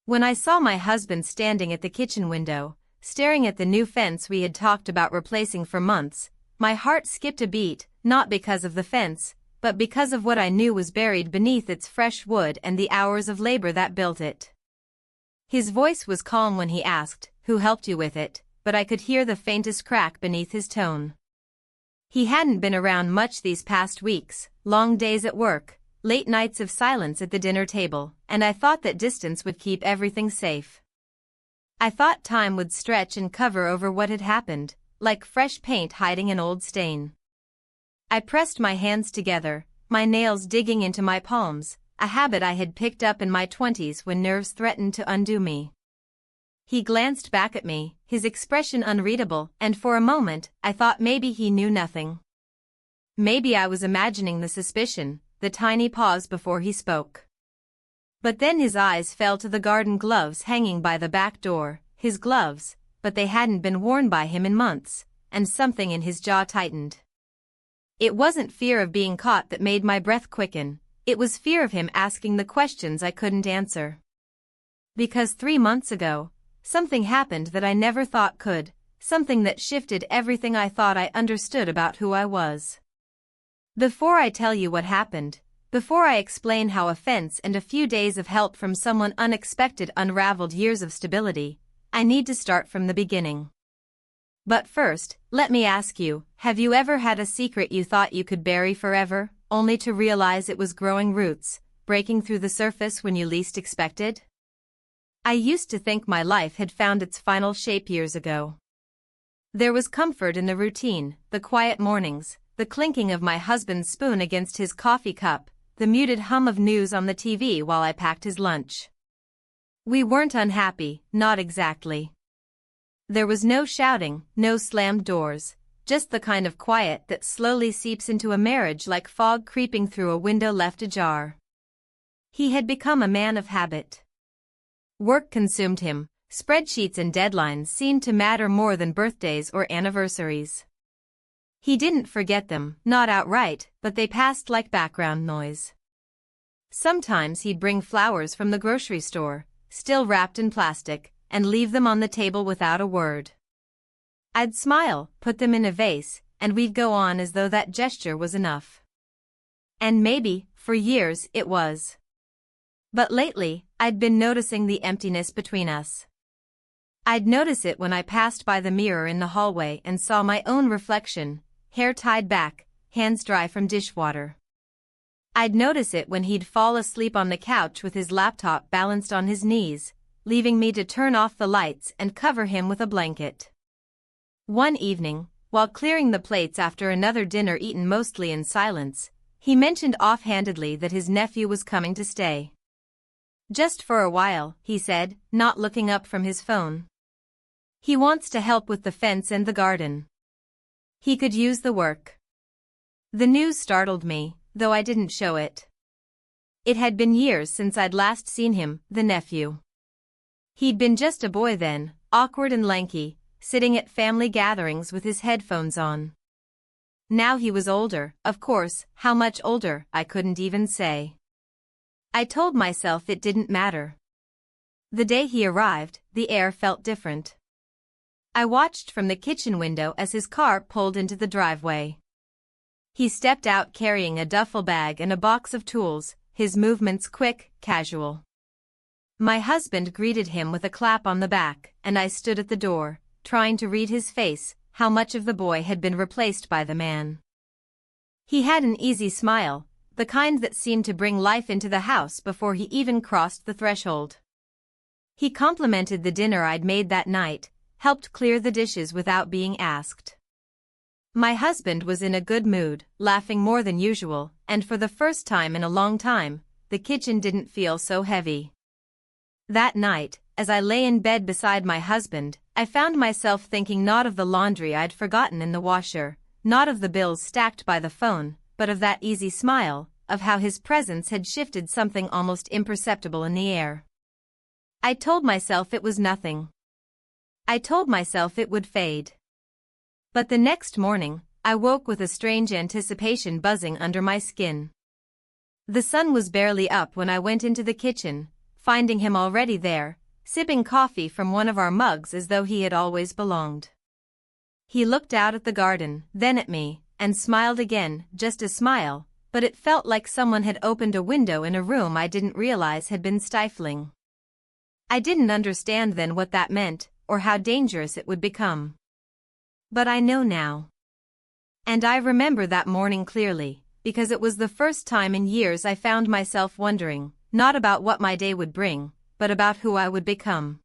When I saw my husband standing at the kitchen window, staring at the new fence we had talked about replacing for months, my heart skipped a beat, not because of the fence, but because of what I knew was buried beneath its fresh wood and the hours of labor that built it. His voice was calm when he asked, "Who helped you with it?" but I could hear the faintest crack beneath his tone. He hadn't been around much these past weeks, long days at work, late nights of silence at the dinner table, and I thought that distance would keep everything safe. I thought time would stretch and cover over what had happened, like fresh paint hiding an old stain. I pressed my hands together, my nails digging into my palms, a habit I had picked up in my 20s when nerves threatened to undo me. He glanced back at me, his expression unreadable, and for a moment, I thought maybe he knew nothing. Maybe I was imagining the suspicion, the tiny pause before he spoke. But then his eyes fell to the garden gloves hanging by the back door, his gloves, but they hadn't been worn by him in months, and something in his jaw tightened. It wasn't fear of being caught that made my breath quicken, it was fear of him asking the questions I couldn't answer. Because 3 months ago, something happened that I never thought could, something that shifted everything I thought I understood about who I was. Before I tell you what happened, before I explain how a fence and a few days of help from someone unexpected unraveled years of stability, I need to start from the beginning. But first, let me ask you, have you ever had a secret you thought you could bury forever, only to realize it was growing roots, breaking through the surface when you least expected? I used to think my life had found its final shape years ago. There was comfort in the routine, the quiet mornings, the clinking of my husband's spoon against his coffee cup, the muted hum of news on the TV while I packed his lunch. We weren't unhappy, not exactly. There was no shouting, no slammed doors, just the kind of quiet that slowly seeps into a marriage like fog creeping through a window left ajar. He had become a man of habit. Work consumed him, spreadsheets and deadlines seemed to matter more than birthdays or anniversaries. He didn't forget them, not outright, but they passed like background noise. Sometimes he'd bring flowers from the grocery store, still wrapped in plastic, and leave them on the table without a word. I'd smile, put them in a vase, and we'd go on as though that gesture was enough. And maybe, for years, it was. But lately, I'd been noticing the emptiness between us. I'd notice it when I passed by the mirror in the hallway and saw my own reflection, hair tied back, hands dry from dishwater. I'd notice it when he'd fall asleep on the couch with his laptop balanced on his knees, leaving me to turn off the lights and cover him with a blanket. One evening, while clearing the plates after another dinner eaten mostly in silence, he mentioned offhandedly that his nephew was coming to stay. "Just for a while," he said, not looking up from his phone. "He wants to help with the fence and the garden. He could use the work." The news startled me, though I didn't show it. It had been years since I'd last seen him, the nephew. He'd been just a boy then, awkward and lanky, sitting at family gatherings with his headphones on. Now he was older, of course, how much older, I couldn't even say. I told myself it didn't matter. The day he arrived, the air felt different. I watched from the kitchen window as his car pulled into the driveway. He stepped out carrying a duffel bag and a box of tools, his movements quick, casual. My husband greeted him with a clap on the back, and I stood at the door, trying to read his face, how much of the boy had been replaced by the man. He had an easy smile, the kind that seemed to bring life into the house before he even crossed the threshold. He complimented the dinner I'd made that night, helped clear the dishes without being asked. My husband was in a good mood, laughing more than usual, and for the first time in a long time, the kitchen didn't feel so heavy. That night, as I lay in bed beside my husband, I found myself thinking not of the laundry I'd forgotten in the washer, not of the bills stacked by the phone, but of that easy smile, of how his presence had shifted something almost imperceptible in the air. I told myself it was nothing. I told myself it would fade. But the next morning, I woke with a strange anticipation buzzing under my skin. The sun was barely up when I went into the kitchen, finding him already there, sipping coffee from one of our mugs as though he had always belonged. He looked out at the garden, then at me, and smiled again, just a smile, but it felt like someone had opened a window in a room I didn't realize had been stifling. I didn't understand then what that meant, or how dangerous it would become. But I know now. And I remember that morning clearly, because it was the first time in years I found myself wondering, not about what my day would bring, but about who I would become.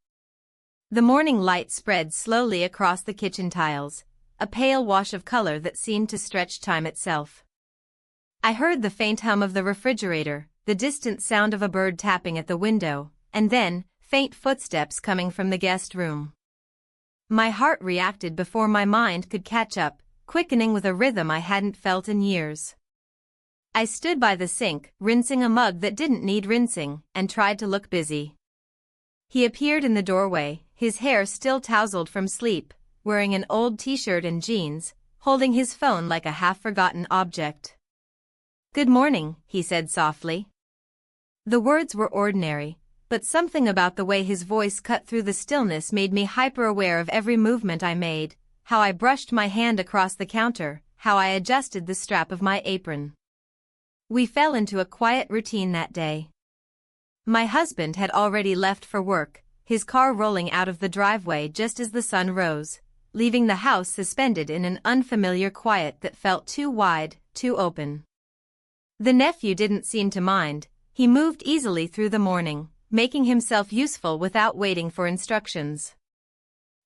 The morning light spread slowly across the kitchen tiles, a pale wash of color that seemed to stretch time itself. I heard the faint hum of the refrigerator, the distant sound of a bird tapping at the window, and then, faint footsteps coming from the guest room. My heart reacted before my mind could catch up, quickening with a rhythm I hadn't felt in years. I stood by the sink, rinsing a mug that didn't need rinsing, and tried to look busy. He appeared in the doorway, his hair still tousled from sleep, wearing an old t-shirt and jeans, holding his phone like a half-forgotten object. "Good morning," he said softly. The words were ordinary, but something about the way his voice cut through the stillness made me hyper-aware of every movement I made, how I brushed my hand across the counter, how I adjusted the strap of my apron. We fell into a quiet routine that day. My husband had already left for work, his car rolling out of the driveway just as the sun rose, leaving the house suspended in an unfamiliar quiet that felt too wide, too open. The nephew didn't seem to mind, he moved easily through the morning, making himself useful without waiting for instructions.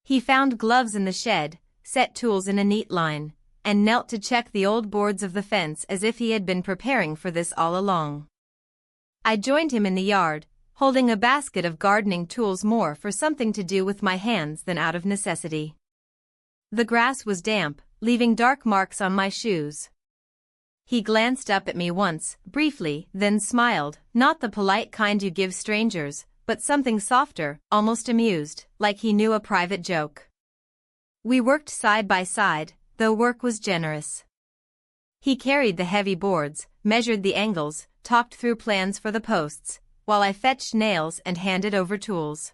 He found gloves in the shed, set tools in a neat line, and knelt to check the old boards of the fence as if he had been preparing for this all along. I joined him in the yard, holding a basket of gardening tools more for something to do with my hands than out of necessity. The grass was damp, leaving dark marks on my shoes. He glanced up at me once, briefly, then smiled, not the polite kind you give strangers, but something softer, almost amused, like he knew a private joke. We worked side by side, though work was generous. He carried the heavy boards, measured the angles, talked through plans for the posts, while I fetched nails and handed over tools.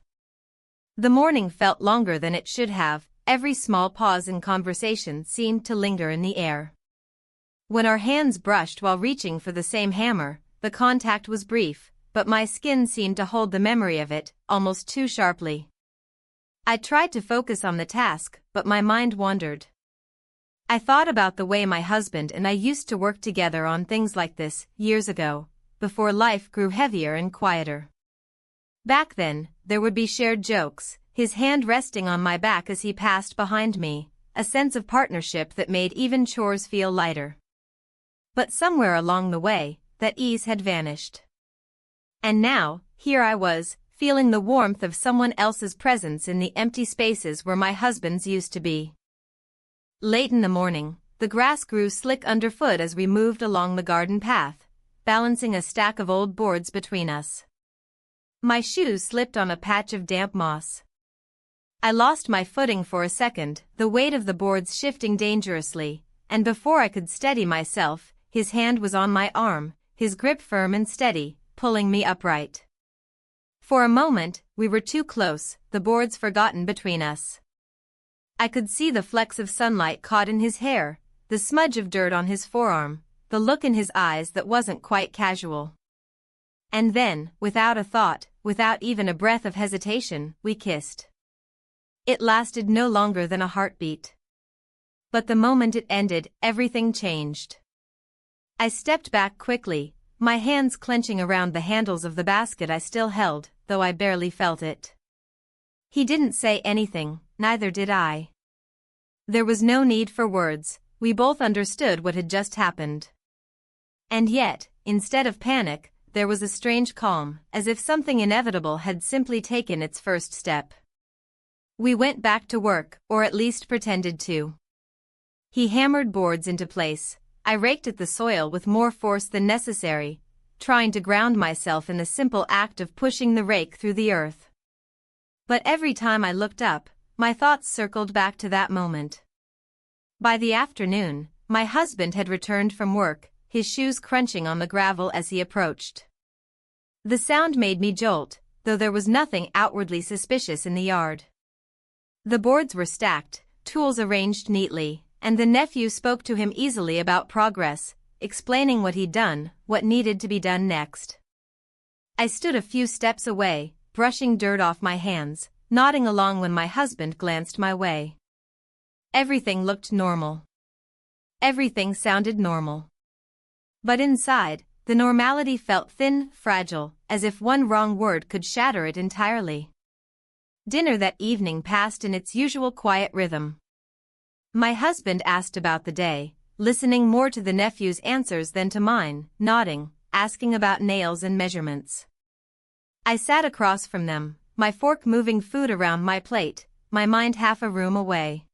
The morning felt longer than it should have, every small pause in conversation seemed to linger in the air. When our hands brushed while reaching for the same hammer, the contact was brief, but my skin seemed to hold the memory of it, almost too sharply. I tried to focus on the task, but my mind wandered. I thought about the way my husband and I used to work together on things like this, years ago, before life grew heavier and quieter. Back then, there would be shared jokes, his hand resting on my back as he passed behind me, a sense of partnership that made even chores feel lighter. But somewhere along the way, that ease had vanished. And now, here I was, feeling the warmth of someone else's presence in the empty spaces where my husband's used to be. Late in the morning, the grass grew slick underfoot as we moved along the garden path, balancing a stack of old boards between us. My shoes slipped on a patch of damp moss. I lost my footing for a second, the weight of the boards shifting dangerously, and before I could steady myself, his hand was on my arm, his grip firm and steady, pulling me upright. For a moment, we were too close, the boards forgotten between us. I could see the flecks of sunlight caught in his hair, the smudge of dirt on his forearm, the look in his eyes that wasn't quite casual. And then, without a thought, without even a breath of hesitation, we kissed. It lasted no longer than a heartbeat. But the moment it ended, everything changed. I stepped back quickly, my hands clenching around the handles of the basket I still held, though I barely felt it. He didn't say anything, neither did I. There was no need for words, we both understood what had just happened. And yet, instead of panic, there was a strange calm, as if something inevitable had simply taken its first step. We went back to work, or at least pretended to. He hammered boards into place. I raked at the soil with more force than necessary, trying to ground myself in the simple act of pushing the rake through the earth. But every time I looked up, my thoughts circled back to that moment. By the afternoon, my husband had returned from work, his shoes crunching on the gravel as he approached. The sound made me jolt, though there was nothing outwardly suspicious in the yard. The boards were stacked, tools arranged neatly, and the nephew spoke to him easily about progress, explaining what he'd done, what needed to be done next. I stood a few steps away, brushing dirt off my hands, nodding along when my husband glanced my way. Everything looked normal. Everything sounded normal. But inside, the normality felt thin, fragile, as if one wrong word could shatter it entirely. Dinner that evening passed in its usual quiet rhythm. My husband asked about the day, listening more to the nephew's answers than to mine, nodding, asking about nails and measurements. I sat across from them, my fork moving food around my plate, my mind half a room away.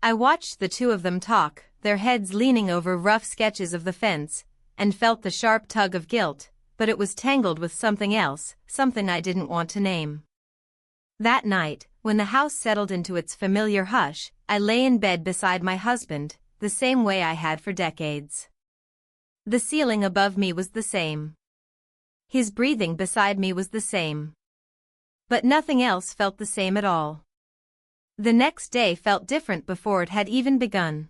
I watched the two of them talk, their heads leaning over rough sketches of the fence, and felt the sharp tug of guilt, but it was tangled with something else, something I didn't want to name. That night, when the house settled into its familiar hush, I lay in bed beside my husband, the same way I had for decades. The ceiling above me was the same. His breathing beside me was the same. But nothing else felt the same at all. The next day felt different before it had even begun.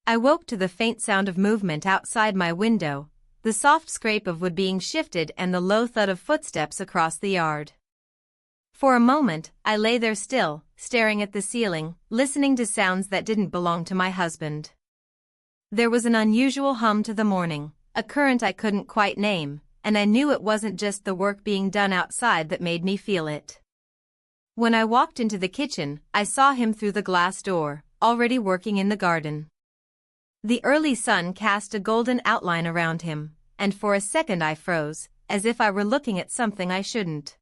I woke to the faint sound of movement outside my window, the soft scrape of wood being shifted and the low thud of footsteps across the yard. For a moment, I lay there still, staring at the ceiling, listening to sounds that didn't belong to my husband. There was an unusual hum to the morning, a current I couldn't quite name, and I knew it wasn't just the work being done outside that made me feel it. When I walked into the kitchen, I saw him through the glass door, already working in the garden. The early sun cast a golden outline around him, and for a second I froze, as if I were looking at something I shouldn't.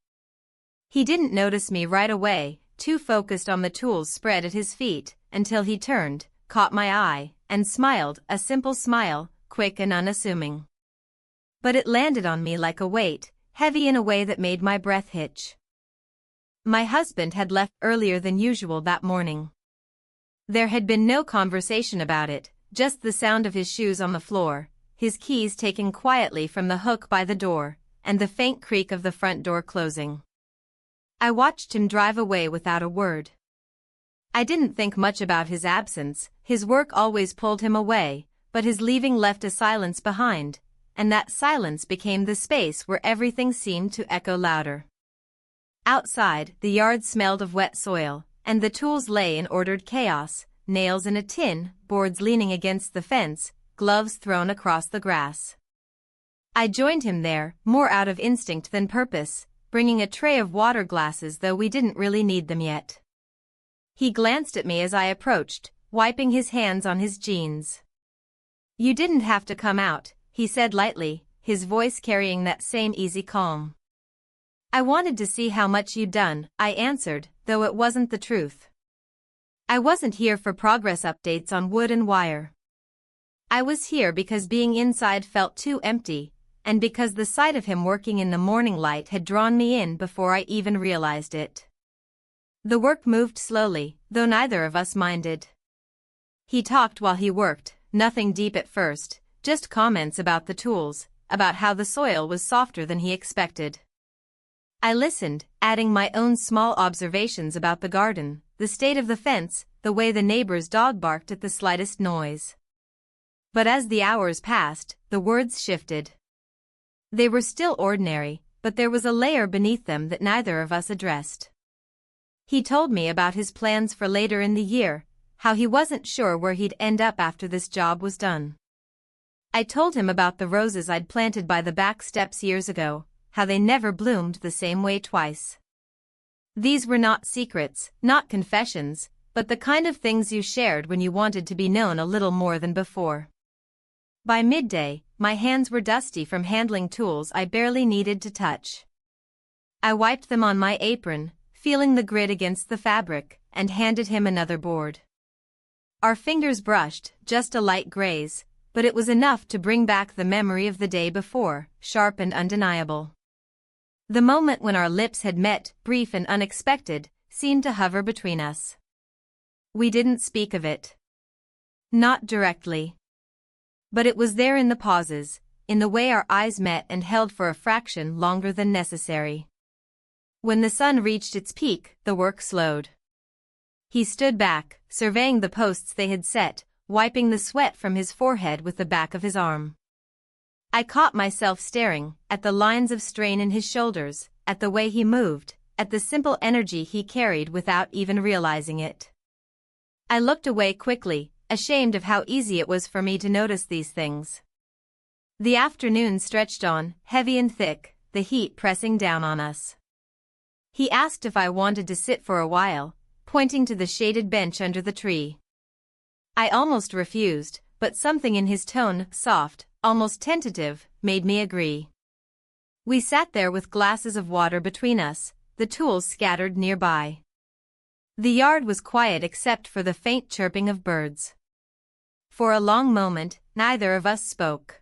He didn't notice me right away, too focused on the tools spread at his feet, until he turned, caught my eye, and smiled, a simple smile, quick and unassuming. But it landed on me like a weight, heavy in a way that made my breath hitch. My husband had left earlier than usual that morning. There had been no conversation about it, just the sound of his shoes on the floor, his keys taken quietly from the hook by the door, and the faint creak of the front door closing. I watched him drive away without a word. I didn't think much about his absence, his work always pulled him away, but his leaving left a silence behind, and that silence became the space where everything seemed to echo louder. Outside, the yard smelled of wet soil, and the tools lay in ordered chaos, nails in a tin, boards leaning against the fence, gloves thrown across the grass. I joined him there, more out of instinct than purpose, bringing a tray of water glasses though we didn't really need them yet. He glanced at me as I approached, wiping his hands on his jeans. "You didn't have to come out," he said lightly, his voice carrying that same easy calm. "I wanted to see how much you'd done," I answered, though it wasn't the truth. I wasn't here for progress updates on wood and wire. I was here because being inside felt too empty, and because the sight of him working in the morning light had drawn me in before I even realized it. The work moved slowly, though neither of us minded. He talked while he worked, nothing deep at first, just comments about the tools, about how the soil was softer than he expected. I listened, adding my own small observations about the garden, the state of the fence, the way the neighbor's dog barked at the slightest noise. But as the hours passed, the words shifted. They were still ordinary, but there was a layer beneath them that neither of us addressed. He told me about his plans for later in the year, how he wasn't sure where he'd end up after this job was done. I told him about the roses I'd planted by the back steps years ago, how they never bloomed the same way twice. These were not secrets, not confessions, but the kind of things you shared when you wanted to be known a little more than before. By midday, my hands were dusty from handling tools I barely needed to touch. I wiped them on my apron, feeling the grit against the fabric, and handed him another board. Our fingers brushed, just a light graze, but it was enough to bring back the memory of the day before, sharp and undeniable. The moment when our lips had met, brief and unexpected, seemed to hover between us. We didn't speak of it. Not directly. But it was there in the pauses, in the way our eyes met and held for a fraction longer than necessary. When the sun reached its peak, the work slowed. He stood back, surveying the posts they had set, wiping the sweat from his forehead with the back of his arm. I caught myself staring at the lines of strain in his shoulders, at the way he moved, at the simple energy he carried without even realizing it. I looked away quickly, ashamed of how easy it was for me to notice these things. The afternoon stretched on, heavy and thick, the heat pressing down on us. He asked if I wanted to sit for a while, pointing to the shaded bench under the tree. I almost refused, but something in his tone, soft, almost tentative, made me agree. We sat there with glasses of water between us, the tools scattered nearby. The yard was quiet except for the faint chirping of birds. For a long moment, neither of us spoke.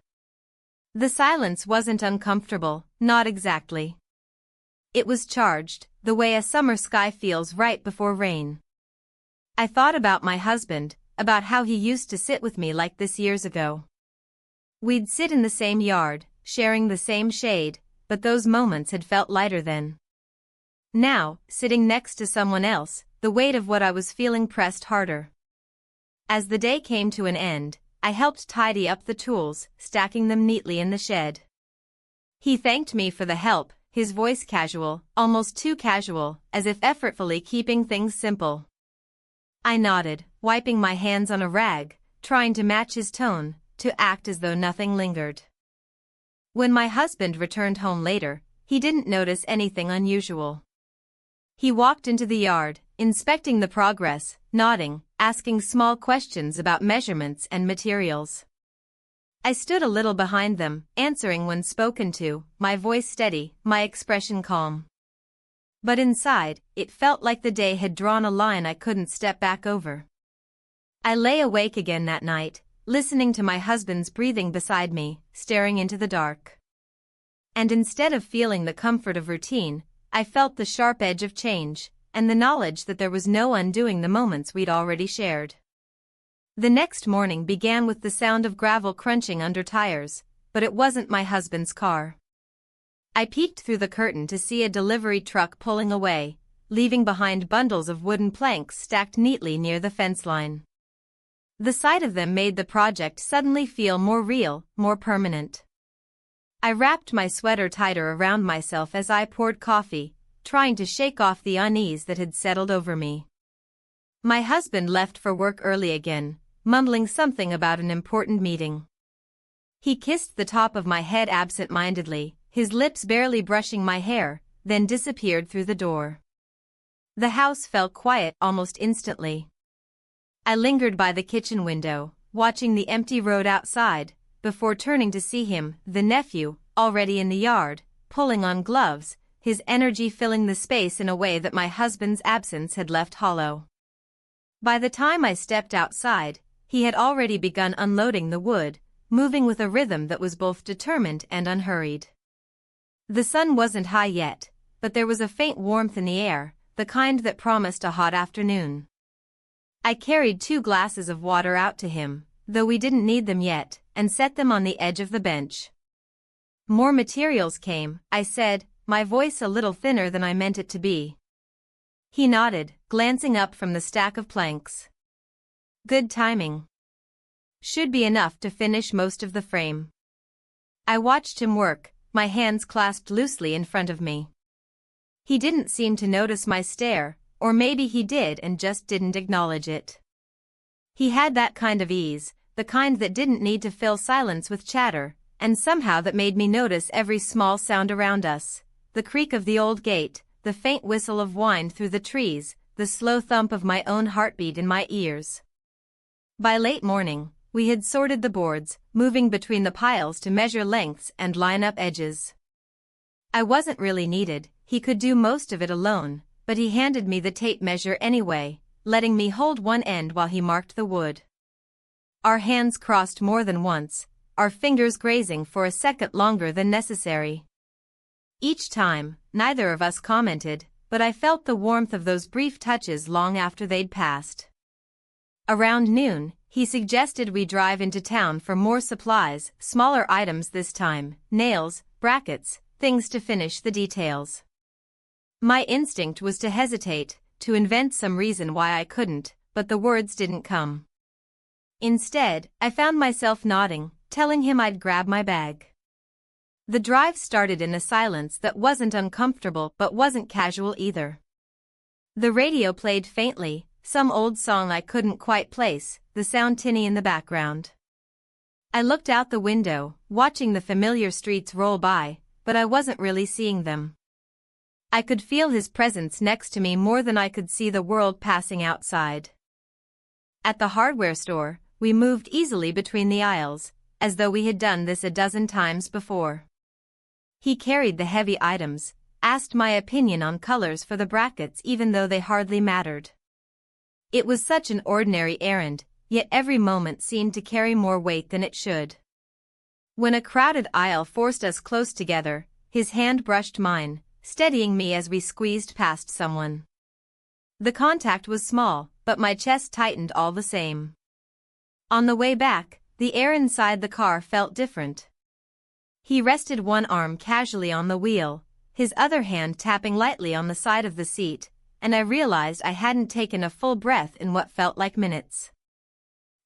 The silence wasn't uncomfortable, not exactly. It was charged, the way a summer sky feels right before rain. I thought about my husband, about how he used to sit with me like this years ago. We'd sit in the same yard, sharing the same shade, but those moments had felt lighter then. Now, sitting next to someone else, the weight of what I was feeling pressed harder. As the day came to an end, I helped tidy up the tools, stacking them neatly in the shed. He thanked me for the help, his voice casual, almost too casual, as if effortfully keeping things simple. I nodded, wiping my hands on a rag, trying to match his tone, to act as though nothing lingered. When my husband returned home later, he didn't notice anything unusual. He walked into the yard, inspecting the progress, nodding, asking small questions about measurements and materials. I stood a little behind them, answering when spoken to, my voice steady, my expression calm. But inside, it felt like the day had drawn a line I couldn't step back over. I lay awake again that night, listening to my husband's breathing beside me, staring into the dark. And instead of feeling the comfort of routine, I felt the sharp edge of change, and the knowledge that there was no undoing the moments we'd already shared. The next morning began with the sound of gravel crunching under tires, but it wasn't my husband's car. I peeked through the curtain to see a delivery truck pulling away, leaving behind bundles of wooden planks stacked neatly near the fence line. The sight of them made the project suddenly feel more real, more permanent. I wrapped my sweater tighter around myself as I poured coffee, trying to shake off the unease that had settled over me. My husband left for work early again, mumbling something about an important meeting. He kissed the top of my head absent-mindedly, his lips barely brushing my hair, then disappeared through the door. The house fell quiet almost instantly. I lingered by the kitchen window, watching the empty road outside, before turning to see him, the nephew, already in the yard, pulling on gloves, his energy filling the space in a way that my husband's absence had left hollow. By the time I stepped outside, he had already begun unloading the wood, moving with a rhythm that was both determined and unhurried. The sun wasn't high yet, but there was a faint warmth in the air, the kind that promised a hot afternoon. I carried 2 glasses of water out to him, though we didn't need them yet, and set them on the edge of the bench. More materials came, I said, my voice a little thinner than I meant it to be. He nodded, glancing up from the stack of planks. Good timing. Should be enough to finish most of the frame. I watched him work, my hands clasped loosely in front of me. He didn't seem to notice my stare, or maybe he did and just didn't acknowledge it. He had that kind of ease, the kind that didn't need to fill silence with chatter, and somehow that made me notice every small sound around us, the creak of the old gate, the faint whistle of wind through the trees, the slow thump of my own heartbeat in my ears. By late morning, we had sorted the boards, moving between the piles to measure lengths and line up edges. I wasn't really needed, he could do most of it alone, but he handed me the tape measure anyway, letting me hold one end while he marked the wood. Our hands crossed more than once, our fingers grazing for a second longer than necessary. Each time, neither of us commented, but I felt the warmth of those brief touches long after they'd passed. Around noon, he suggested we drive into town for more supplies, smaller items this time, nails, brackets, things to finish the details. My instinct was to hesitate, to invent some reason why I couldn't, but the words didn't come. Instead, I found myself nodding, telling him I'd grab my bag. The drive started in a silence that wasn't uncomfortable but wasn't casual either. The radio played faintly, some old song I couldn't quite place, the sound tinny in the background. I looked out the window, watching the familiar streets roll by, but I wasn't really seeing them. I could feel his presence next to me more than I could see the world passing outside. At the hardware store, we moved easily between the aisles, as though we had done this a dozen times before. He carried the heavy items, asked my opinion on colors for the brackets even though they hardly mattered. It was such an ordinary errand, yet every moment seemed to carry more weight than it should. When a crowded aisle forced us close together, his hand brushed mine, steadying me as we squeezed past someone. The contact was small, but my chest tightened all the same. On the way back, the air inside the car felt different. He rested one arm casually on the wheel, his other hand tapping lightly on the side of the seat, and I realized I hadn't taken a full breath in what felt like minutes.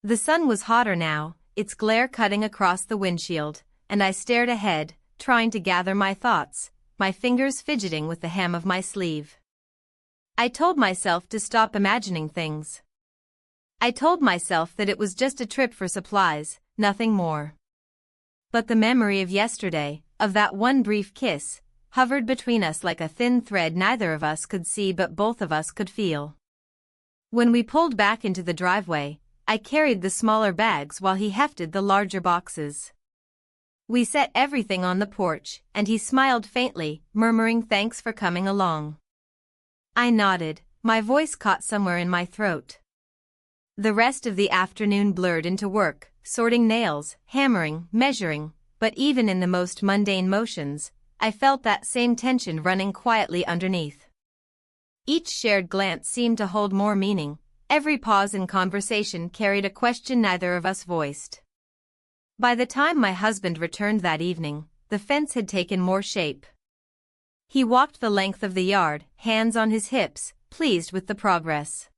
The sun was hotter now, its glare cutting across the windshield, and I stared ahead, trying to gather my thoughts, my fingers fidgeting with the hem of my sleeve. I told myself to stop imagining things. I told myself that it was just a trip for supplies, nothing more. But the memory of yesterday, of that one brief kiss, hovered between us like a thin thread neither of us could see but both of us could feel. When we pulled back into the driveway, I carried the smaller bags while he hefted the larger boxes. We set everything on the porch, and he smiled faintly, murmuring thanks for coming along. I nodded, my voice caught somewhere in my throat. The rest of the afternoon blurred into work, sorting nails, hammering, measuring, but even in the most mundane motions, I felt that same tension running quietly underneath. Each shared glance seemed to hold more meaning, every pause in conversation carried a question neither of us voiced. By the time my husband returned that evening, the fence had taken more shape. He walked the length of the yard, hands on his hips, pleased with the progress.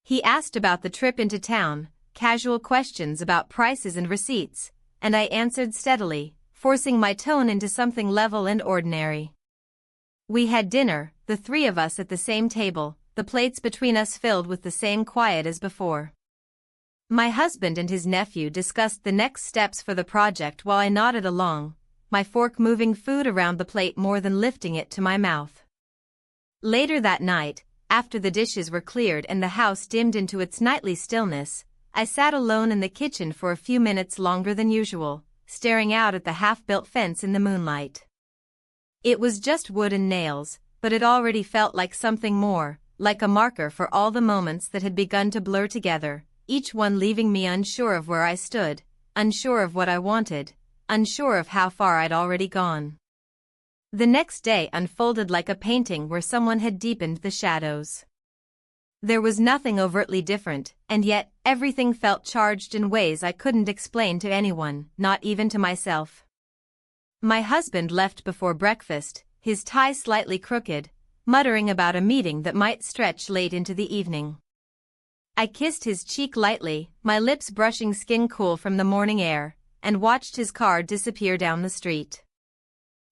He asked about the trip into town, casual questions about prices and receipts, and I answered steadily, forcing my tone into something level and ordinary. We had dinner, the three of us at the same table, the plates between us filled with the same quiet as before. My husband and his nephew discussed the next steps for the project while I nodded along, my fork moving food around the plate more than lifting it to my mouth. Later that night, after the dishes were cleared and the house dimmed into its nightly stillness, I sat alone in the kitchen for a few minutes longer than usual, staring out at the half-built fence in the moonlight. It was just wood and nails, but it already felt like something more, like a marker for all the moments that had begun to blur together, each one leaving me unsure of where I stood, unsure of what I wanted, unsure of how far I'd already gone. The next day unfolded like a painting where someone had deepened the shadows. There was nothing overtly different, and yet everything felt charged in ways I couldn't explain to anyone, not even to myself. My husband left before breakfast, his tie slightly crooked, muttering about a meeting that might stretch late into the evening. I kissed his cheek lightly, my lips brushing skin cool from the morning air, and watched his car disappear down the street.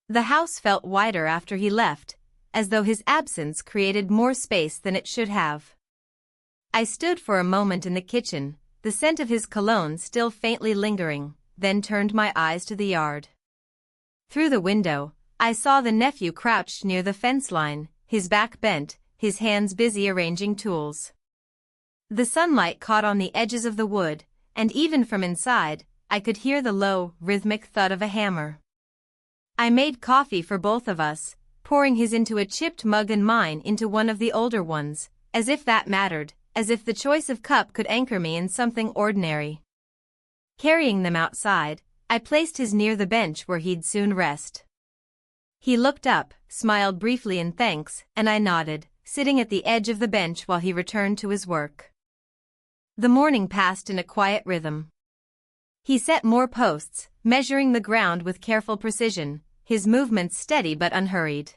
The house felt wider after he left, as though his absence created more space than it should have. I stood for a moment in the kitchen, the scent of his cologne still faintly lingering, then turned my eyes to the yard. Through the window, I saw the nephew crouched near the fence line, his back bent, his hands busy arranging tools. The sunlight caught on the edges of the wood, and even from inside, I could hear the low, rhythmic thud of a hammer. I made coffee for both of us, pouring his into a chipped mug and mine into one of the older ones, as if that mattered, as if the choice of cup could anchor me in something ordinary. Carrying them outside, I placed his near the bench where he'd soon rest. He looked up, smiled briefly in thanks, and I nodded, sitting at the edge of the bench while he returned to his work. The morning passed in a quiet rhythm. He set more posts, measuring the ground with careful precision, his movements steady but unhurried.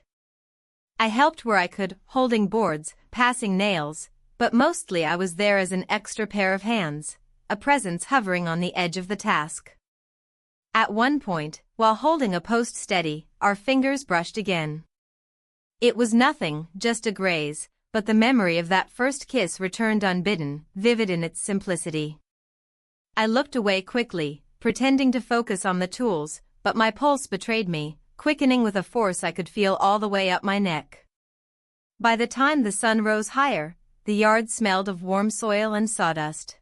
I helped where I could, holding boards, passing nails, but mostly I was there as an extra pair of hands, a presence hovering on the edge of the task. At one point, while holding a post steady, our fingers brushed again. It was nothing, just a graze, but the memory of that first kiss returned unbidden, vivid in its simplicity. I looked away quickly, pretending to focus on the tools, but my pulse betrayed me, quickening with a force I could feel all the way up my neck. By the time the sun rose higher, the yard smelled of warm soil and sawdust.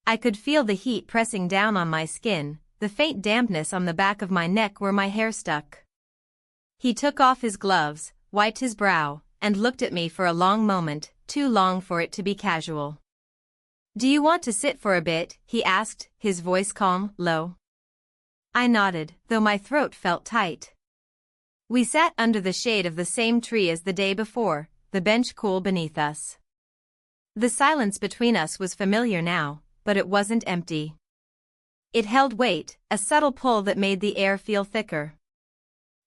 I could feel the heat pressing down on my skin, the faint dampness on the back of my neck where my hair stuck. He took off his gloves, wiped his brow, and looked at me for a long moment, too long for it to be casual. "Do you want to sit for a bit?" he asked, his voice calm, low. I nodded, though my throat felt tight. We sat under the shade of the same tree as the day before, the bench cool beneath us. The silence between us was familiar now, but it wasn't empty. It held weight, a subtle pull that made the air feel thicker.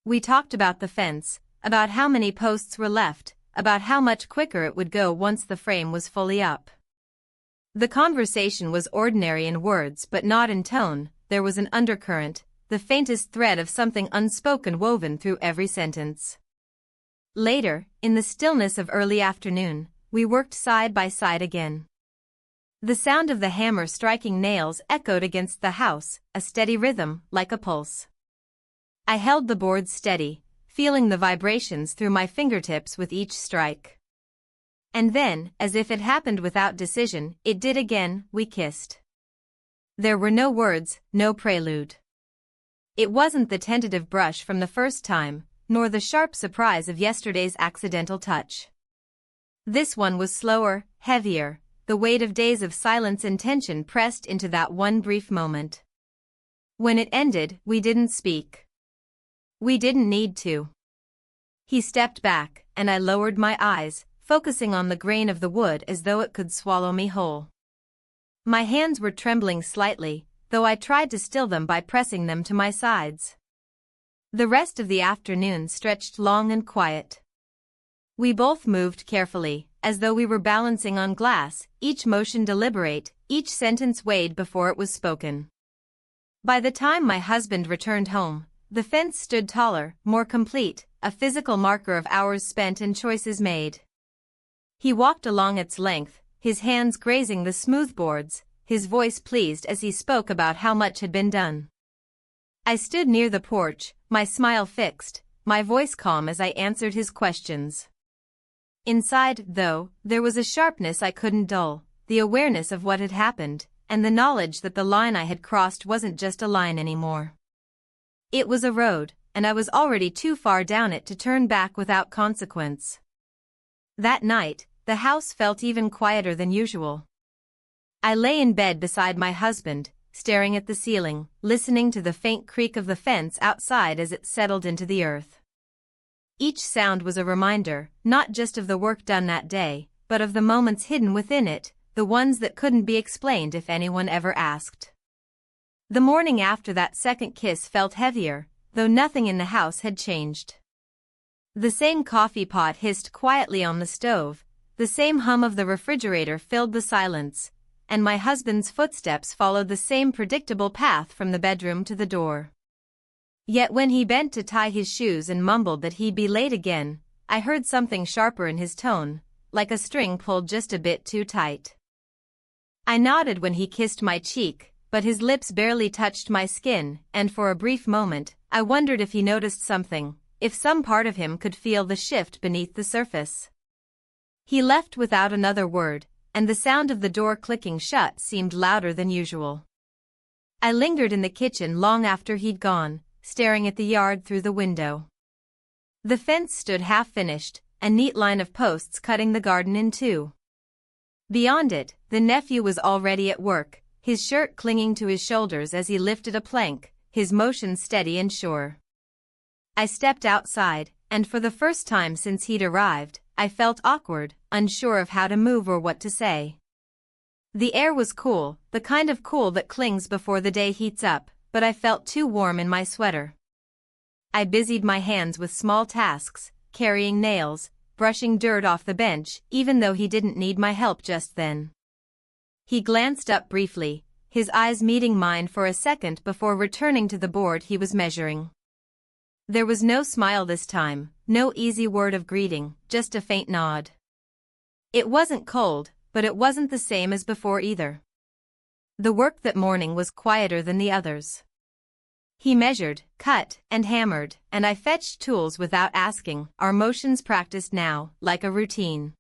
We talked about the fence, about how many posts were left, about how much quicker it would go once the frame was fully up. The conversation was ordinary in words but not in tone. There was an undercurrent, the faintest thread of something unspoken woven through every sentence. Later, in the stillness of early afternoon, we worked side by side again. The sound of the hammer striking nails echoed against the house, a steady rhythm, like a pulse. I held the boards steady, feeling the vibrations through my fingertips with each strike. And then, as if it happened without decision, it did again, we kissed. There were no words, no prelude. It wasn't the tentative brush from the first time, nor the sharp surprise of yesterday's accidental touch. This one was slower, heavier, the weight of days of silence and tension pressed into that one brief moment. When it ended, we didn't speak. We didn't need to. He stepped back, and I lowered my eyes, focusing on the grain of the wood as though it could swallow me whole. My hands were trembling slightly, though I tried to still them by pressing them to my sides. The rest of the afternoon stretched long and quiet. We both moved carefully, as though we were balancing on glass, each motion deliberate, each sentence weighed before it was spoken. By the time my husband returned home, the fence stood taller, more complete, a physical marker of hours spent and choices made. He walked along its length, his hands grazing the smooth boards, his voice pleased as he spoke about how much had been done. I stood near the porch, my smile fixed, my voice calm as I answered his questions. Inside, though, there was a sharpness I couldn't dull, the awareness of what had happened, and the knowledge that the line I had crossed wasn't just a line anymore. It was a road, and I was already too far down it to turn back without consequence. That night, the house felt even quieter than usual. I lay in bed beside my husband, staring at the ceiling, listening to the faint creak of the fence outside as it settled into the earth. Each sound was a reminder, not just of the work done that day, but of the moments hidden within it, the ones that couldn't be explained if anyone ever asked. The morning after that second kiss felt heavier, though nothing in the house had changed. The same coffee pot hissed quietly on the stove, the same hum of the refrigerator filled the silence, and my husband's footsteps followed the same predictable path from the bedroom to the door. Yet when he bent to tie his shoes and mumbled that he'd be late again, I heard something sharper in his tone, like a string pulled just a bit too tight. I nodded when he kissed my cheek, but his lips barely touched my skin, and for a brief moment, I wondered if he noticed something, if some part of him could feel the shift beneath the surface. He left without another word, and the sound of the door clicking shut seemed louder than usual. I lingered in the kitchen long after he'd gone, staring at the yard through the window. The fence stood half-finished, a neat line of posts cutting the garden in two. Beyond it, the nephew was already at work, his shirt clinging to his shoulders as he lifted a plank, his motion steady and sure. I stepped outside, and for the first time since he'd arrived, I felt awkward, unsure of how to move or what to say. The air was cool, the kind of cool that clings before the day heats up, but I felt too warm in my sweater. I busied my hands with small tasks, carrying nails, brushing dirt off the bench, even though he didn't need my help just then. He glanced up briefly, his eyes meeting mine for a second before returning to the board he was measuring. There was no smile this time, no easy word of greeting, just a faint nod. It wasn't cold, but it wasn't the same as before either. The work that morning was quieter than the others. He measured, cut, and hammered, and I fetched tools without asking, our motions practiced now, like a routine.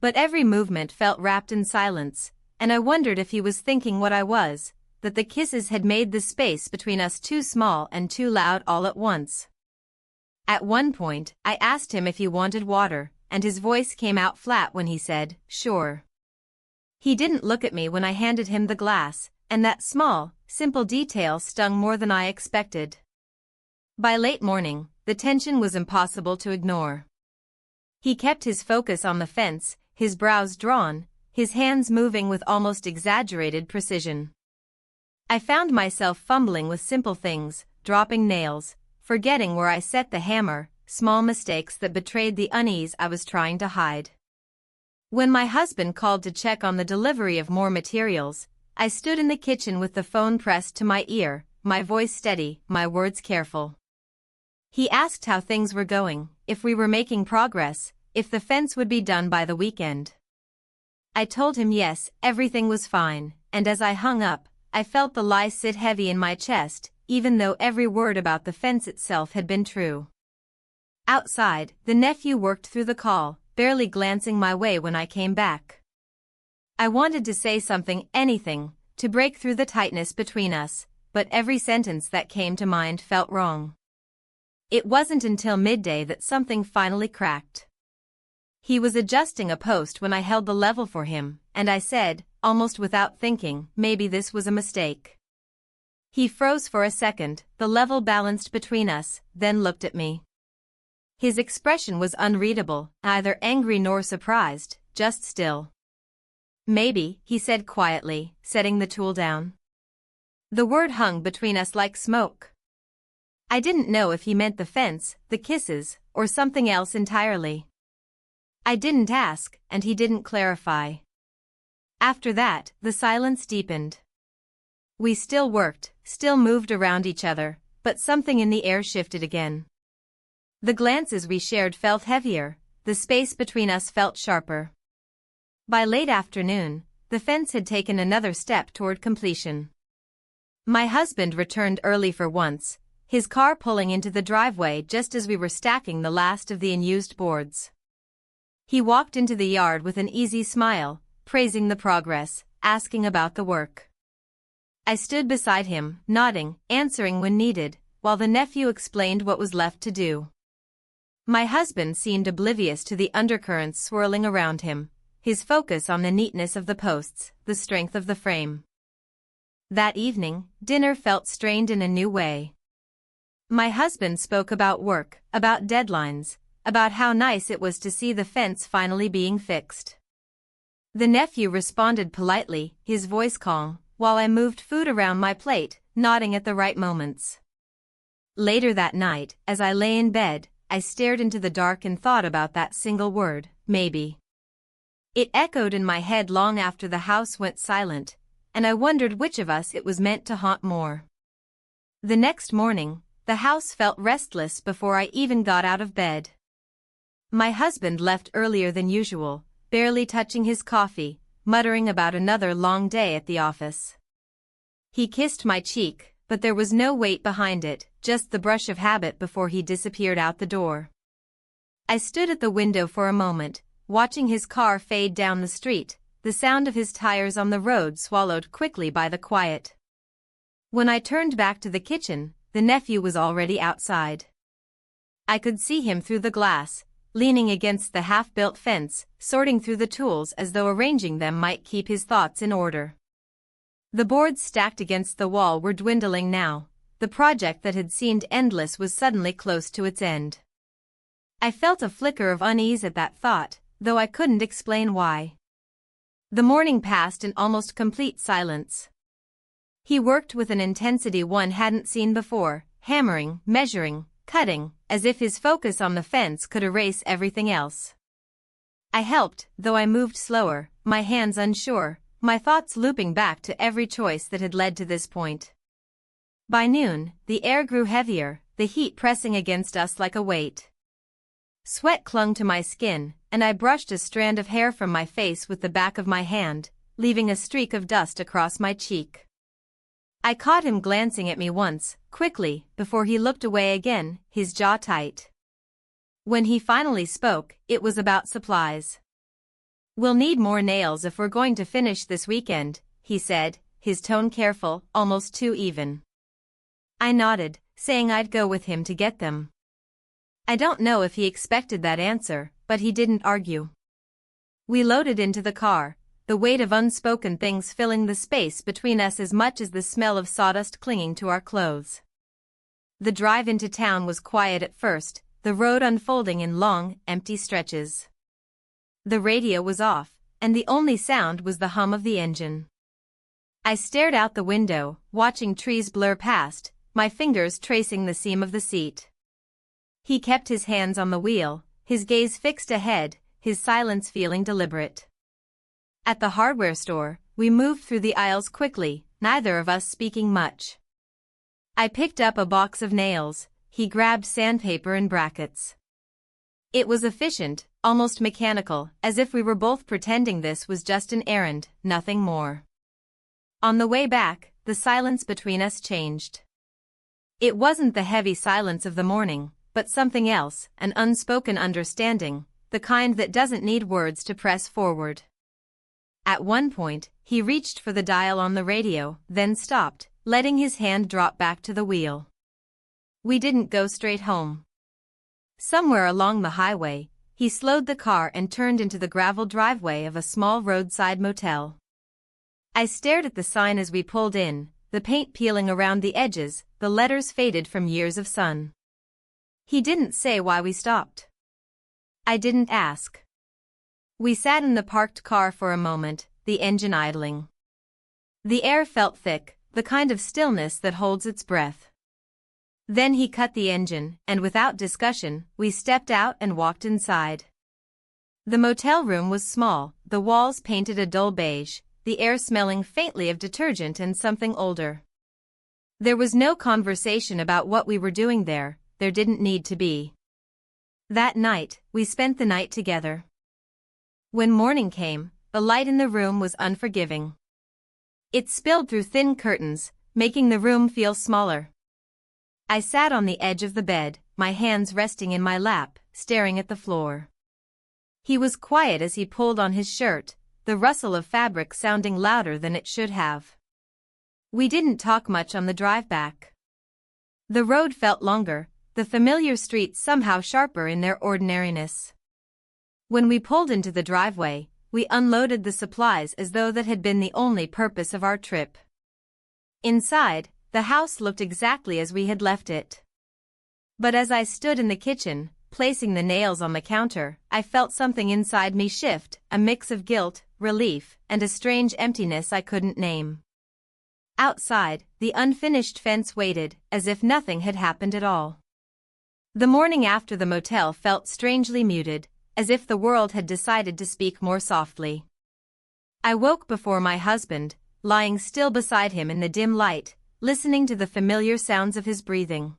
But every movement felt wrapped in silence, and I wondered if he was thinking what I was, that the kisses had made the space between us too small and too loud all at once. At one point, I asked him if he wanted water, and his voice came out flat when he said, "Sure." He didn't look at me when I handed him the glass, and that small, simple detail stung more than I expected. By late morning, the tension was impossible to ignore. He kept his focus on the fence, his brows drawn, his hands moving with almost exaggerated precision. I found myself fumbling with simple things, dropping nails, forgetting where I set the hammer, small mistakes that betrayed the unease I was trying to hide. When my husband called to check on the delivery of more materials, I stood in the kitchen with the phone pressed to my ear, my voice steady, my words careful. He asked how things were going, if we were making progress, if the fence would be done by the weekend. I told him yes, everything was fine, and as I hung up, I felt the lie sit heavy in my chest, even though every word about the fence itself had been true. Outside, the nephew worked through the call, barely glancing my way when I came back. I wanted to say something, anything, to break through the tightness between us, but every sentence that came to mind felt wrong. It wasn't until midday that something finally cracked. He was adjusting a post when I held the level for him, and I said, almost without thinking, maybe this was a mistake. He froze for a second, the level balanced between us, then looked at me. His expression was unreadable, neither angry nor surprised, just still. "Maybe," he said quietly, setting the tool down. The word hung between us like smoke. I didn't know if he meant the fence, the kisses, or something else entirely. I didn't ask, and he didn't clarify. After that, the silence deepened. We still worked, still moved around each other, but something in the air shifted again. The glances we shared felt heavier, the space between us felt sharper. By late afternoon, the fence had taken another step toward completion. My husband returned early for once, his car pulling into the driveway just as we were stacking the last of the unused boards. He walked into the yard with an easy smile, praising the progress, asking about the work. I stood beside him, nodding, answering when needed, while the nephew explained what was left to do. My husband seemed oblivious to the undercurrents swirling around him, his focus on the neatness of the posts, the strength of the frame. That evening, dinner felt strained in a new way. My husband spoke about work, about deadlines, about how nice it was to see the fence finally being fixed. The nephew responded politely, his voice calm, while I moved food around my plate, nodding at the right moments. Later that night, as I lay in bed, I stared into the dark and thought about that single word, maybe. It echoed in my head long after the house went silent, and I wondered which of us it was meant to haunt more. The next morning, the house felt restless before I even got out of bed. My husband left earlier than usual, barely touching his coffee, muttering about another long day at the office. He kissed my cheek, but there was no weight behind it, just the brush of habit before he disappeared out the door. I stood at the window for a moment, watching his car fade down the street, the sound of his tires on the road swallowed quickly by the quiet. When I turned back to the kitchen, the nephew was already outside. I could see him through the glass, leaning against the half-built fence, sorting through the tools as though arranging them might keep his thoughts in order. The boards stacked against the wall were dwindling now. The project that had seemed endless was suddenly close to its end. I felt a flicker of unease at that thought, though I couldn't explain why. The morning passed in almost complete silence. He worked with an intensity one hadn't seen before, hammering, measuring, cutting, as if his focus on the fence could erase everything else. I helped, though I moved slower, my hands unsure, my thoughts looping back to every choice that had led to this point. By noon, the air grew heavier, the heat pressing against us like a weight. Sweat clung to my skin, and I brushed a strand of hair from my face with the back of my hand, leaving a streak of dust across my cheek. I caught him glancing at me once, quickly, before he looked away again, his jaw tight. When he finally spoke, it was about supplies. "We'll need more nails if we're going to finish this weekend," he said, his tone careful, almost too even. I nodded, saying I'd go with him to get them. I don't know if he expected that answer, but he didn't argue. We loaded into the car, the weight of unspoken things filling the space between us as much as the smell of sawdust clinging to our clothes. The drive into town was quiet at first, the road unfolding in long, empty stretches. The radio was off, and the only sound was the hum of the engine. I stared out the window, watching trees blur past, my fingers tracing the seam of the seat. He kept his hands on the wheel, his gaze fixed ahead, his silence feeling deliberate. At the hardware store, we moved through the aisles quickly, neither of us speaking much. I picked up a box of nails, he grabbed sandpaper and brackets. It was efficient, almost mechanical, as if we were both pretending this was just an errand, nothing more. On the way back, the silence between us changed. It wasn't the heavy silence of the morning, but something else, an unspoken understanding, the kind that doesn't need words to press forward. At one point, he reached for the dial on the radio, then stopped, letting his hand drop back to the wheel. We didn't go straight home. Somewhere along the highway, he slowed the car and turned into the gravel driveway of a small roadside motel. I stared at the sign as we pulled in, the paint peeling around the edges, the letters faded from years of sun. He didn't say why we stopped. I didn't ask. We sat in the parked car for a moment, the engine idling. The air felt thick, the kind of stillness that holds its breath. Then he cut the engine, and without discussion, we stepped out and walked inside. The motel room was small, the walls painted a dull beige, the air smelling faintly of detergent and something older. There was no conversation about what we were doing there didn't need to be. That night, we spent the night together. When morning came, the light in the room was unforgiving. It spilled through thin curtains, making the room feel smaller. I sat on the edge of the bed, my hands resting in my lap, staring at the floor. He was quiet as he pulled on his shirt, the rustle of fabric sounding louder than it should have. We didn't talk much on the drive back. The road felt longer, the familiar streets somehow sharper in their ordinariness. When we pulled into the driveway, we unloaded the supplies as though that had been the only purpose of our trip. Inside, the house looked exactly as we had left it. But as I stood in the kitchen, placing the nails on the counter, I felt something inside me shift, a mix of guilt, relief, and a strange emptiness I couldn't name. Outside, the unfinished fence waited, as if nothing had happened at all. The morning after the motel felt strangely muted, as if the world had decided to speak more softly. I woke before my husband, lying still beside him in the dim light, listening to the familiar sounds of his breathing.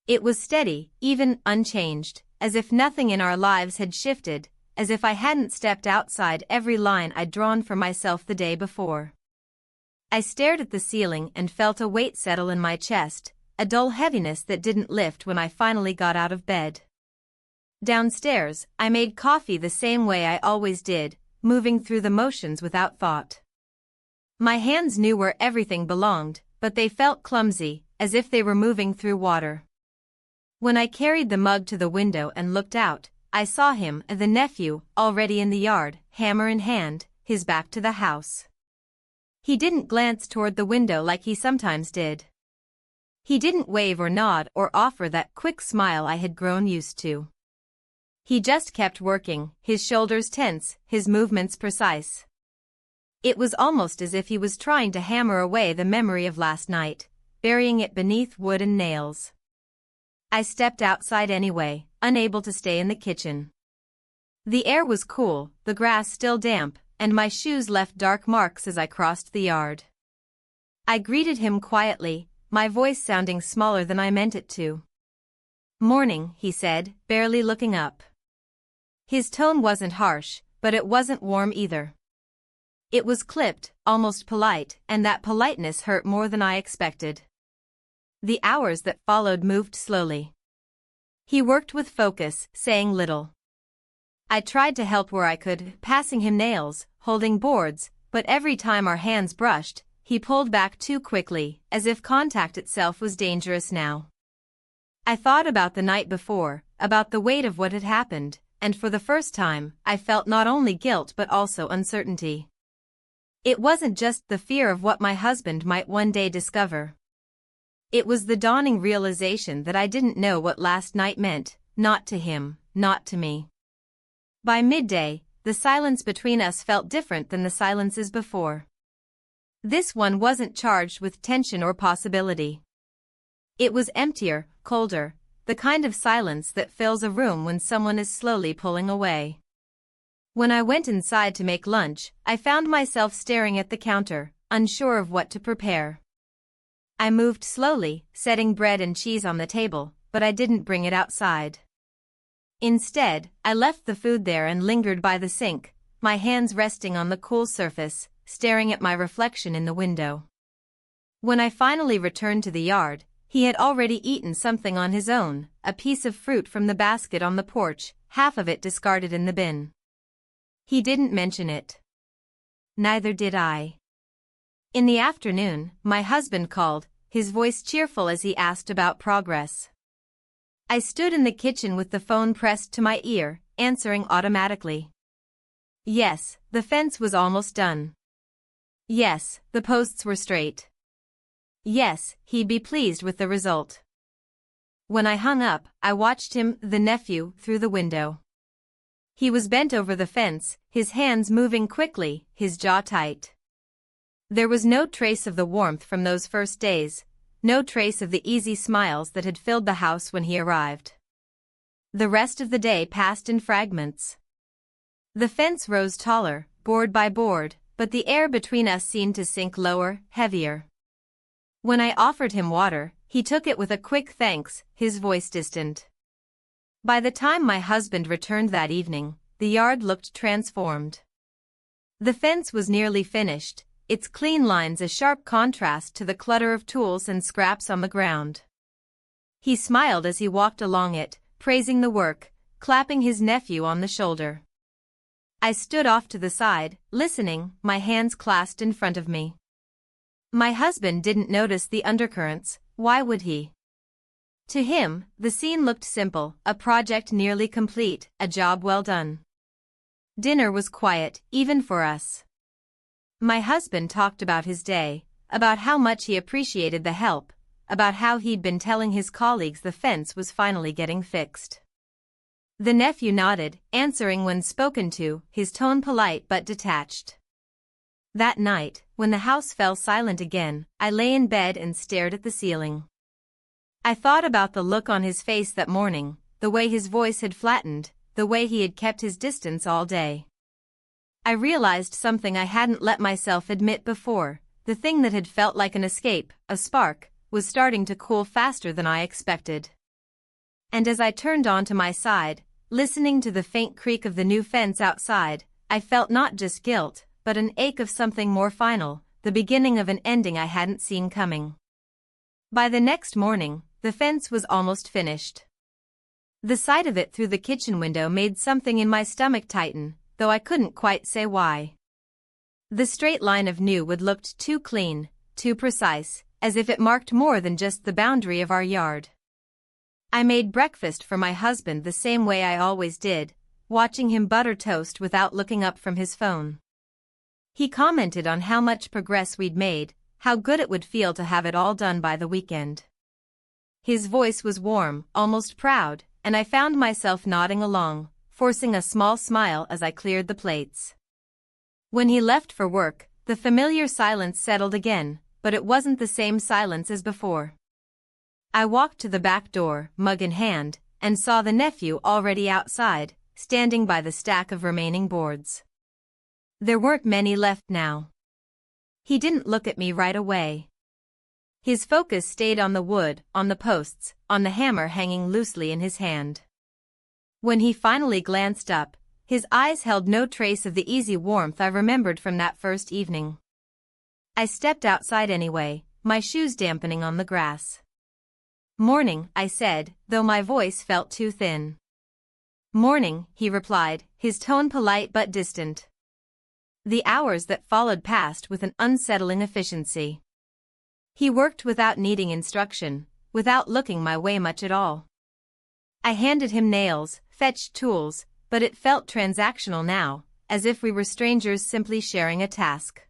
It was steady, even unchanged, as if nothing in our lives had shifted, as if I hadn't stepped outside every line I'd drawn for myself the day before. I stared at the ceiling and felt a weight settle in my chest, a dull heaviness that didn't lift when I finally got out of bed. Downstairs, I made coffee the same way I always did, moving through the motions without thought. My hands knew where everything belonged, but they felt clumsy, as if they were moving through water. When I carried the mug to the window and looked out, I saw him, the nephew, already in the yard, hammer in hand, his back to the house. He didn't glance toward the window like he sometimes did. He didn't wave or nod or offer that quick smile I had grown used to. He just kept working, his shoulders tense, his movements precise. It was almost as if he was trying to hammer away the memory of last night, burying it beneath wood and nails. I stepped outside anyway, unable to stay in the kitchen. The air was cool, the grass still damp, and my shoes left dark marks as I crossed the yard. I greeted him quietly, my voice sounding smaller than I meant it to. "Morning," he said, barely looking up. His tone wasn't harsh, but it wasn't warm either. It was clipped, almost polite, and that politeness hurt more than I expected. The hours that followed moved slowly. He worked with focus, saying little. I tried to help where I could, passing him nails, holding boards, but every time our hands brushed, he pulled back too quickly, as if contact itself was dangerous now. I thought about the night before, about the weight of what had happened, and for the first time, I felt not only guilt but also uncertainty. It wasn't just the fear of what my husband might one day discover. It was the dawning realization that I didn't know what last night meant, not to him, not to me. By midday, the silence between us felt different than the silences before. This one wasn't charged with tension or possibility. It was emptier, colder, the kind of silence that fills a room when someone is slowly pulling away. When I went inside to make lunch, I found myself staring at the counter, unsure of what to prepare. I moved slowly, setting bread and cheese on the table, but I didn't bring it outside. Instead, I left the food there and lingered by the sink, my hands resting on the cool surface, staring at my reflection in the window. When I finally returned to the yard, he had already eaten something on his own, a piece of fruit from the basket on the porch, half of it discarded in the bin. He didn't mention it. Neither did I. In the afternoon, my husband called, his voice cheerful as he asked about progress. I stood in the kitchen with the phone pressed to my ear, answering automatically. Yes, the fence was almost done. Yes, the posts were straight. Yes, he'd be pleased with the result. When I hung up, I watched him, the nephew, through the window. He was bent over the fence, his hands moving quickly, his jaw tight. There was no trace of the warmth from those first days, no trace of the easy smiles that had filled the house when he arrived. The rest of the day passed in fragments. The fence rose taller, board by board, but the air between us seemed to sink lower, heavier. When I offered him water, he took it with a quick thanks, his voice distant. By the time my husband returned that evening, the yard looked transformed. The fence was nearly finished, its clean lines a sharp contrast to the clutter of tools and scraps on the ground. He smiled as he walked along it, praising the work, clapping his nephew on the shoulder. I stood off to the side, listening, my hands clasped in front of me. My husband didn't notice the undercurrents, why would he? To him, the scene looked simple, a project nearly complete, a job well done. Dinner was quiet, even for us. My husband talked about his day, about how much he appreciated the help, about how he'd been telling his colleagues the fence was finally getting fixed. The nephew nodded, answering when spoken to, his tone polite but detached. That night, when the house fell silent again, I lay in bed and stared at the ceiling. I thought about the look on his face that morning, the way his voice had flattened, the way he had kept his distance all day. I realized something I hadn't let myself admit before, the thing that had felt like an escape, a spark, was starting to cool faster than I expected. And as I turned onto my side, listening to the faint creak of the new fence outside, I felt not just guilt, but an ache of something more final, the beginning of an ending I hadn't seen coming. By the next morning, the fence was almost finished. The sight of it through the kitchen window made something in my stomach tighten, though I couldn't quite say why. The straight line of new wood looked too clean, too precise, as if it marked more than just the boundary of our yard. I made breakfast for my husband the same way I always did, watching him butter toast without looking up from his phone. He commented on how much progress we'd made, how good it would feel to have it all done by the weekend. His voice was warm, almost proud, and I found myself nodding along, forcing a small smile as I cleared the plates. When he left for work, the familiar silence settled again, but it wasn't the same silence as before. I walked to the back door, mug in hand, and saw the nephew already outside, standing by the stack of remaining boards. There weren't many left now. He didn't look at me right away. His focus stayed on the wood, on the posts, on the hammer hanging loosely in his hand. When he finally glanced up, his eyes held no trace of the easy warmth I remembered from that first evening. I stepped outside anyway, my shoes dampening on the grass. "Morning," I said, though my voice felt too thin. "Morning," he replied, his tone polite but distant. The hours that followed passed with an unsettling efficiency. He worked without needing instruction, without looking my way much at all. I handed him nails, fetched tools, but it felt transactional now, as if we were strangers simply sharing a task.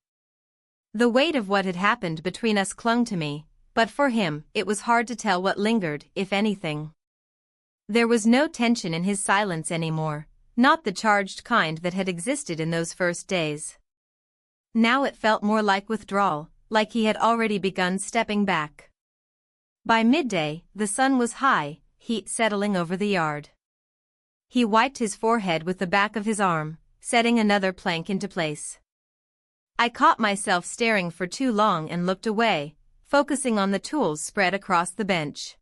The weight of what had happened between us clung to me, but for him, it was hard to tell what lingered, if anything. There was no tension in his silence anymore, not the charged kind that had existed in those first days. Now it felt more like withdrawal, like he had already begun stepping back. By midday, the sun was high, heat settling over the yard. He wiped his forehead with the back of his arm, setting another plank into place. I caught myself staring for too long and looked away, focusing on the tools spread across the bench.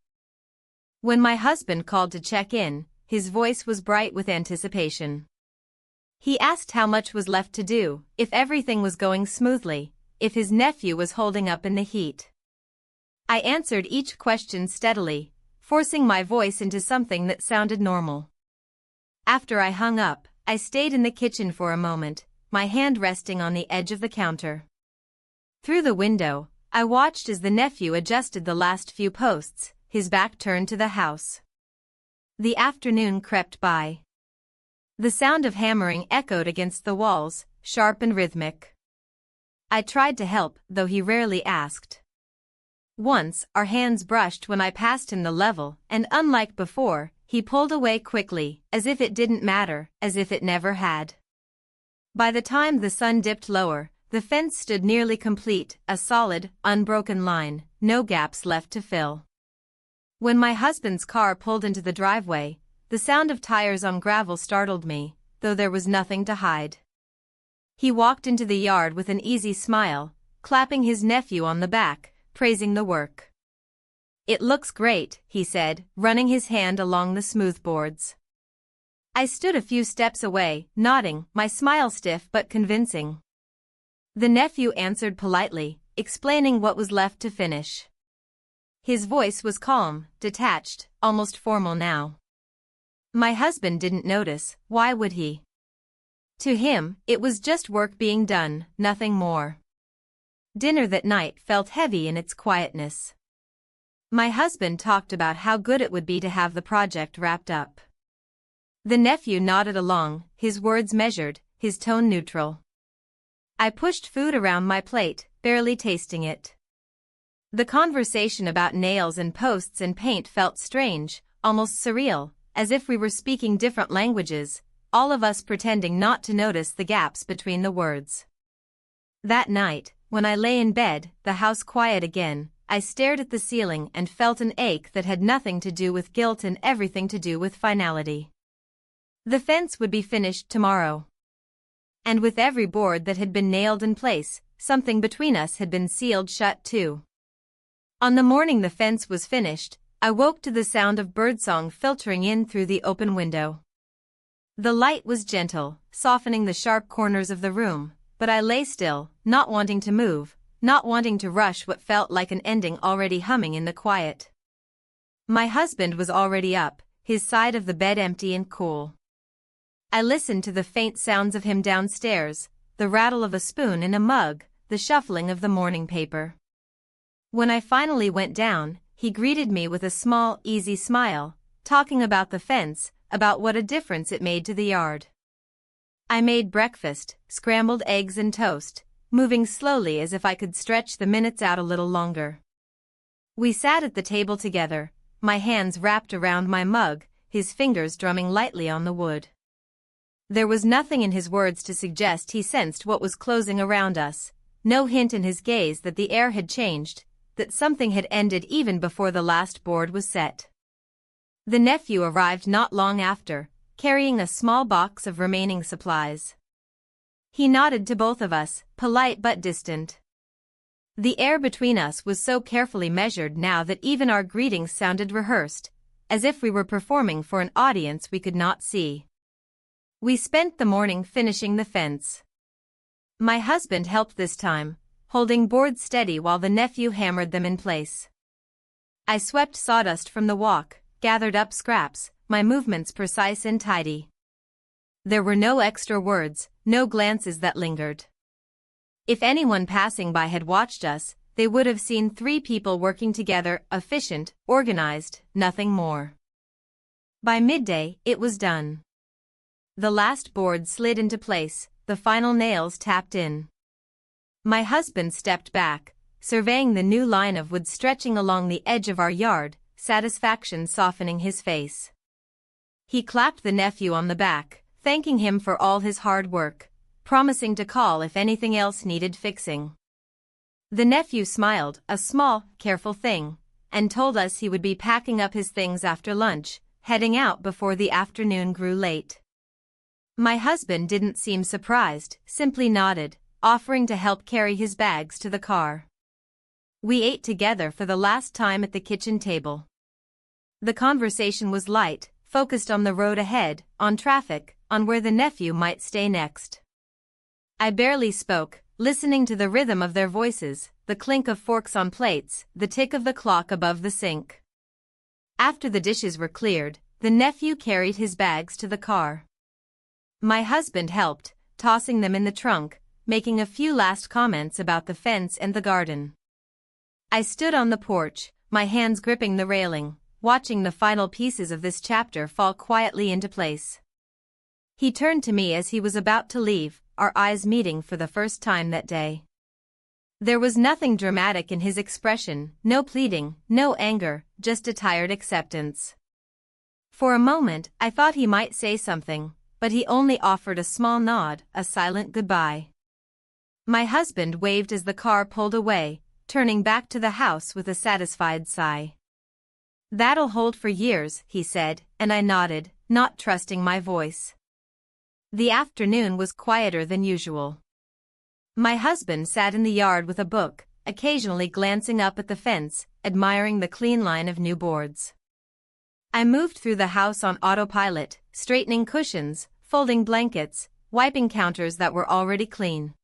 When my husband called to check in, his voice was bright with anticipation. He asked how much was left to do, if everything was going smoothly, if his nephew was holding up in the heat. I answered each question steadily, forcing my voice into something that sounded normal. After I hung up, I stayed in the kitchen for a moment, my hand resting on the edge of the counter. Through the window, I watched as the nephew adjusted the last few posts, his back turned to the house. The afternoon crept by. The sound of hammering echoed against the walls, sharp and rhythmic. I tried to help, though he rarely asked. Once, our hands brushed when I passed him the level, and unlike before, he pulled away quickly, as if it didn't matter, as if it never had. By the time the sun dipped lower, the fence stood nearly complete, a solid, unbroken line, no gaps left to fill. When my husband's car pulled into the driveway, the sound of tires on gravel startled me, though there was nothing to hide. He walked into the yard with an easy smile, clapping his nephew on the back, praising the work. "It looks great," he said, running his hand along the smooth boards. I stood a few steps away, nodding, my smile stiff but convincing. The nephew answered politely, explaining what was left to finish. His voice was calm, detached, almost formal now. My husband didn't notice, why would he? To him, it was just work being done, nothing more. Dinner that night felt heavy in its quietness. My husband talked about how good it would be to have the project wrapped up. The nephew nodded along, his words measured, his tone neutral. I pushed food around my plate, barely tasting it. The conversation about nails and posts and paint felt strange, almost surreal, as if we were speaking different languages, all of us pretending not to notice the gaps between the words. That night, when I lay in bed, the house quiet again, I stared at the ceiling and felt an ache that had nothing to do with guilt and everything to do with finality. The fence would be finished tomorrow. And with every board that had been nailed in place, something between us had been sealed shut too. On the morning the fence was finished, I woke to the sound of birdsong filtering in through the open window. The light was gentle, softening the sharp corners of the room, but I lay still, not wanting to move, not wanting to rush what felt like an ending already humming in the quiet. My husband was already up, his side of the bed empty and cool. I listened to the faint sounds of him downstairs, the rattle of a spoon in a mug, the shuffling of the morning paper. When I finally went down, he greeted me with a small, easy smile, talking about the fence, about what a difference it made to the yard. I made breakfast, scrambled eggs and toast, moving slowly as if I could stretch the minutes out a little longer. We sat at the table together, my hands wrapped around my mug, his fingers drumming lightly on the wood. There was nothing in his words to suggest he sensed what was closing around us, no hint in his gaze that the air had changed, that something had ended even before the last board was set. The nephew arrived not long after, carrying a small box of remaining supplies. He nodded to both of us, polite but distant. The air between us was so carefully measured now that even our greetings sounded rehearsed, as if we were performing for an audience we could not see. We spent the morning finishing the fence. My husband helped this time, holding boards steady while the nephew hammered them in place. I swept sawdust from the walk, gathered up scraps, my movements precise and tidy. There were no extra words, no glances that lingered. If anyone passing by had watched us, they would have seen 3 people working together, efficient, organized, nothing more. By midday, it was done. The last board slid into place, the final nails tapped in. My husband stepped back, surveying the new line of wood stretching along the edge of our yard, satisfaction softening his face. He clapped the nephew on the back, thanking him for all his hard work, promising to call if anything else needed fixing. The nephew smiled, a small, careful thing, and told us he would be packing up his things after lunch, heading out before the afternoon grew late. My husband didn't seem surprised, simply nodded, offering to help carry his bags to the car. We ate together for the last time at the kitchen table. The conversation was light, focused on the road ahead, on traffic, on where the nephew might stay next. I barely spoke, listening to the rhythm of their voices, the clink of forks on plates, the tick of the clock above the sink. After the dishes were cleared, the nephew carried his bags to the car. My husband helped, tossing them in the trunk, making a few last comments about the fence and the garden. I stood on the porch, my hands gripping the railing, watching the final pieces of this chapter fall quietly into place. He turned to me as he was about to leave, our eyes meeting for the first time that day. There was nothing dramatic in his expression, no pleading, no anger, just a tired acceptance. For a moment, I thought he might say something, but he only offered a small nod, a silent goodbye. My husband waved as the car pulled away, turning back to the house with a satisfied sigh. "That'll hold for years," he said, and I nodded, not trusting my voice. The afternoon was quieter than usual. My husband sat in the yard with a book, occasionally glancing up at the fence, admiring the clean line of new boards. I moved through the house on autopilot, straightening cushions, folding blankets, wiping counters that were already clean.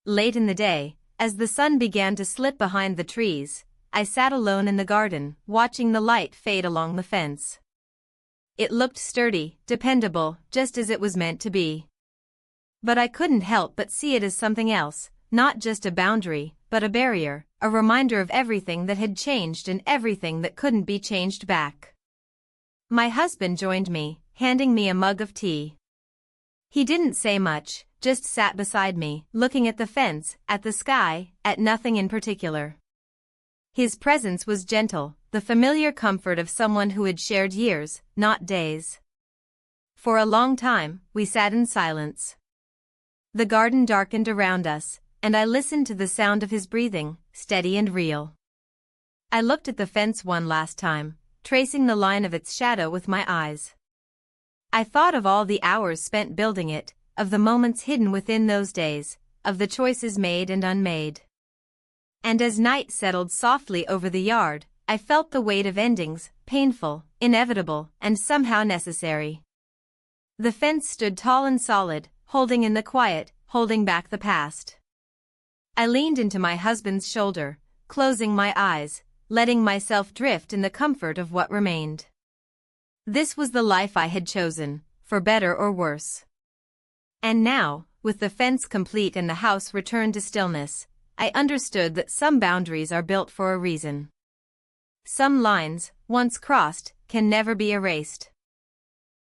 Late in the day, as the sun began to slip behind the trees, I sat alone in the garden, watching the light fade along the fence. It looked sturdy, dependable, just as it was meant to be. But I couldn't help but see it as something else, not just a boundary, but a barrier, a reminder of everything that had changed and everything that couldn't be changed back. My husband joined me, handing me a mug of tea. He didn't say much, just sat beside me, looking at the fence, at the sky, at nothing in particular. His presence was gentle, the familiar comfort of someone who had shared years, not days. For a long time, we sat in silence. The garden darkened around us, and I listened to the sound of his breathing, steady and real. I looked at the fence one last time, tracing the line of its shadow with my eyes. I thought of all the hours spent building it, of the moments hidden within those days, of the choices made and unmade. And as night settled softly over the yard, I felt the weight of endings, painful, inevitable, and somehow necessary. The fence stood tall and solid, holding in the quiet, holding back the past. I leaned into my husband's shoulder, closing my eyes, letting myself drift in the comfort of what remained. This was the life I had chosen, for better or worse. And now, with the fence complete and the house returned to stillness, I understood that some boundaries are built for a reason. Some lines, once crossed, can never be erased.